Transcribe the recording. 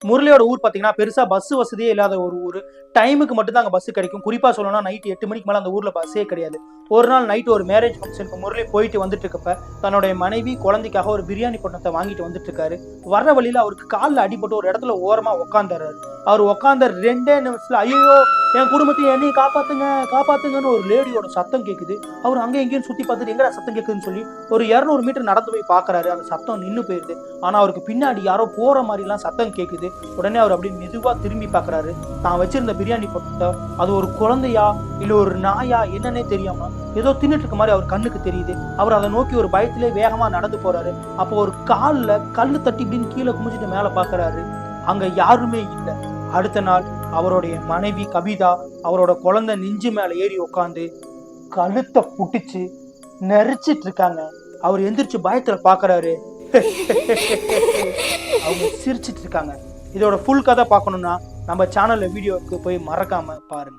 முரளியோட ஊர் பார்த்தீங்கன்னா பெருசா பஸ் வசதியே இல்லாத ஒரு ஊர். டைமுக்கு மட்டும் தான் அங்கே பஸ் கிடைக்கும். குறிப்பா சொல்லணும்னா நைட் 8 மணிக்கு மேலே அந்த ஊர்ல பஸ்ஸே கிடையாது. ஒரு நாள் நைட் ஒரு மேரேஜ் ஃபங்க்ஷனுக்கு முரளி போயிட்டு வந்துட்டு இருக்கப்ப தன்னுடைய மனைவி குழந்தைக்காக ஒரு பிரியாணி பொட்டணத்தை வாங்கிட்டு வந்துட்டு இருக்காரு. வர்ற வழியில அவருக்கு காலில் அடிபட்டு ஒரு இடத்துல ஓரமா உட்காந்துறாரு. அவர் உட்காந்த 2 நிமிஷத்துல ஐயோ என் குடும்பத்தையும் என்னையும் காப்பாத்துங்க காப்பாத்துங்கன்னு ஒரு லேடியோட சத்தம் கேட்குது. அவர் அங்கே எங்கேயும் சுத்தி பார்த்துட்டு எங்கடா சத்தம் கேட்குதுன்னு சொல்லி ஒரு 200 மீட்டர் நடந்து போய் பாக்குறாரு. அந்த சத்தம் நின்று போயிருது. ஆனா அவருக்கு பின்னாடி யாரோ போற மாதிரி எல்லாம் சத்தம் கேட்குது. உடனே அவர் அப்படி மெதுவா திரும்பி பாக்குறாரு. தான் வச்சிருந்த பிரியாணி பொட்டத்தை அது ஒரு குழந்தையா இல்ல ஒரு நாயா என்னன்னே தெரியாம ஏதோ தின்னுட்டு இருக்க மாதிரி அவர் கண்ணுக்கு தெரியுது. அவர் அதை நோக்கி ஒரு பயத்திலே வேகமா நடந்து போறாரு. அப்போ ஒரு காலில் கல்லு தட்டி இப்படின்னு கீழே குமிச்சிட்டு மேல பாக்குறாரு. அங்க யாருமே இல்லை. அடுத்த நாள் அவருடைய மனைவி கவிதா அவரோட குழந்தை நெஞ்சு மேல ஏறி உட்காந்து கழுத்தை புட்டிச்சு நெரிச்சிட்டு இருக்காங்க. அவர் எந்திரிச்சு பயத்துல பாக்குறாரு. அவங்க சிரிச்சிட்டு இருக்காங்க. இதோட ஃபுல் கதை பார்க்கணும்னா நம்ம சேனல்ல வீடியோக்கு போய் மறக்காம பாருங்க.